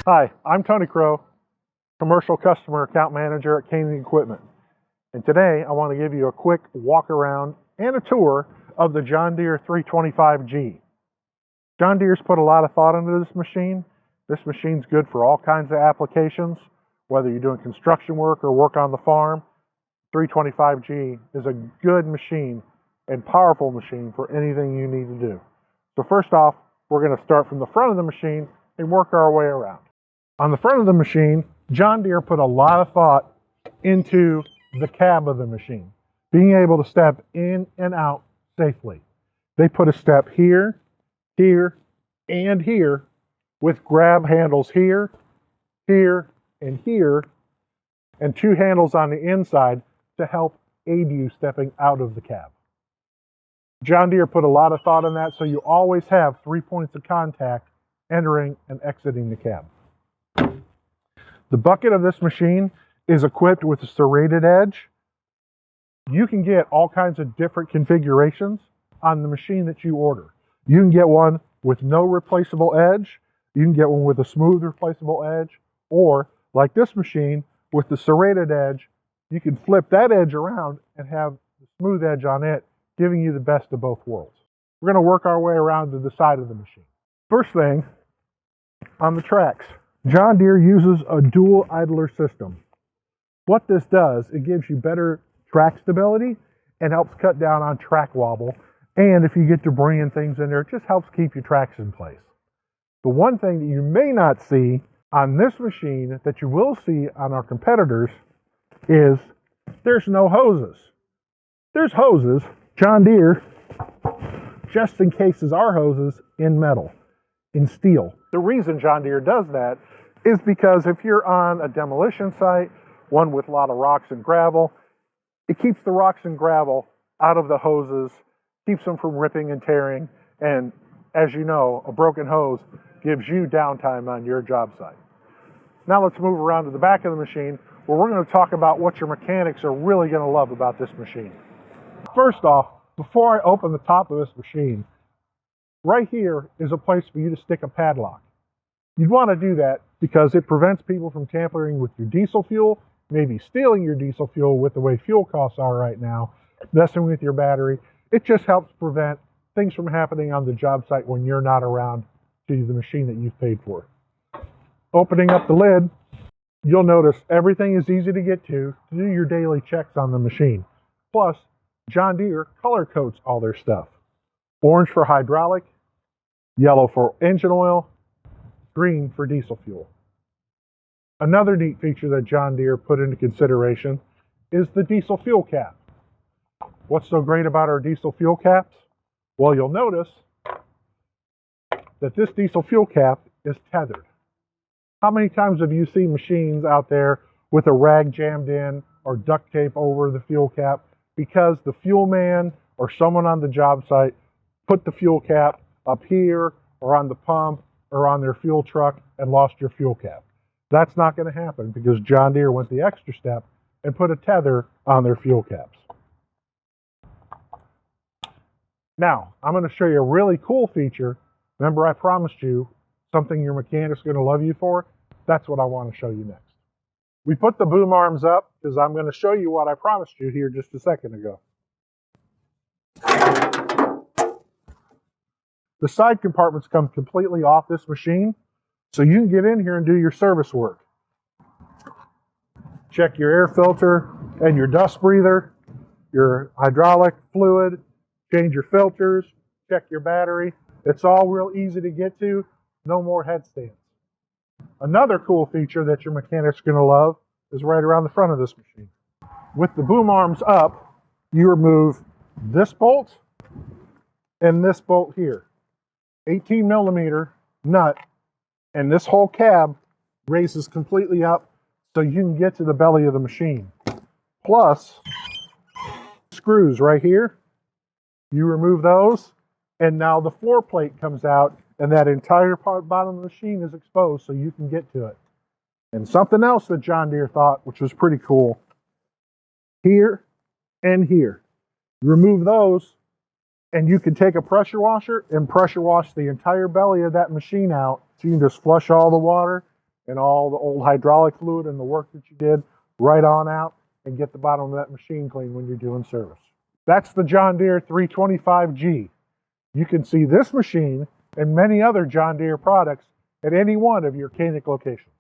Hi, I'm Tony Crowe, Commercial Customer Account Manager at Koenig Equipment. And today I want to give you a quick walk around and a tour of the John Deere 325G. John Deere's put a lot of thought into this machine. This machine's good for all kinds of applications, whether you're doing construction work or work on the farm. 325G is a good machine and powerful machine for anything you need to do. So first off, we're going to start from the front of the machine and work our way around. On the front of the machine, John Deere put a lot of thought into the cab of the machine, being able to step in and out safely. They put a step here, here, and here with grab handles here, here, and here, and two handles on the inside to help aid you stepping out of the cab. John Deere put a lot of thought in that, so you always have 3 points of contact entering and exiting the cab. The bucket of this machine is equipped with a serrated edge. You can get all kinds of different configurations on the machine that you order. You can get one with no replaceable edge, you can get one with a smooth replaceable edge, or like this machine with the serrated edge, you can flip that edge around and have the smooth edge on it, giving you the best of both worlds. We're going to work our way around to the side of the machine. First thing, on the tracks, John Deere uses a dual idler system. What this does, it gives you better track stability and helps cut down on track wobble. And if you get debris and things in there, it just helps keep your tracks in place. The one thing that you may not see on this machine that you will see on our competitors is there's no hoses. There's hoses. John Deere just encases our hoses in metal, in steel. The reason John Deere does that is because if you're on a demolition site, one with a lot of rocks and gravel, it keeps the rocks and gravel out of the hoses, keeps them from ripping and tearing, and as you know, a broken hose gives you downtime on your job site. Now let's move around to the back of the machine, where we're going to talk about what your mechanics are really going to love about this machine. First off, before I open the top of this machine, right here is a place for you to stick a padlock. You'd want to do that because it prevents people from tampering with your diesel fuel, maybe stealing your diesel fuel with the way fuel costs are right now, messing with your battery. It just helps prevent things from happening on the job site when you're not around to use the machine that you've paid for. Opening up the lid, you'll notice everything is easy to get to do your daily checks on the machine. Plus, John Deere color codes all their stuff. Orange for hydraulic, yellow for engine oil, green for diesel fuel. Another neat feature that John Deere put into consideration is the diesel fuel cap. What's so great about our diesel fuel caps? Well, you'll notice that this diesel fuel cap is tethered. How many times have you seen machines out there with a rag jammed in or duct tape over the fuel cap because the fuel man or someone on the job site put the fuel cap up here or on the pump or on their fuel truck and lost your fuel cap? That's not going to happen because John Deere went the extra step and put a tether on their fuel caps. Now, I'm going to show you a really cool feature. Remember, I promised you something your mechanic's going to love you for? That's what I want to show you next. We put the boom arms up because I'm going to show you what I promised you here just a second ago. The side compartments come completely off this machine, so you can get in here and do your service work. Check your air filter and your dust breather, your hydraulic fluid, change your filters, check your battery. It's all real easy to get to, no more headstands. Another cool feature that your mechanic's going to love is right around the front of this machine. With the boom arms up, you remove this bolt and this bolt here. 18 millimeter nut, and this whole cab raises completely up so you can get to the belly of the machine. Plus, screws right here, you remove those, and now the floor plate comes out, and that entire bottom of the machine is exposed so you can get to it. And something else that John Deere thought, which was pretty cool, here and here. Remove those, and you can take a pressure washer and pressure wash the entire belly of that machine out, so you can just flush all the water and all the old hydraulic fluid and the work that you did right on out and get the bottom of that machine clean when you're doing service. That's the John Deere 325G. You can see this machine and many other John Deere products at any one of your Koenig locations.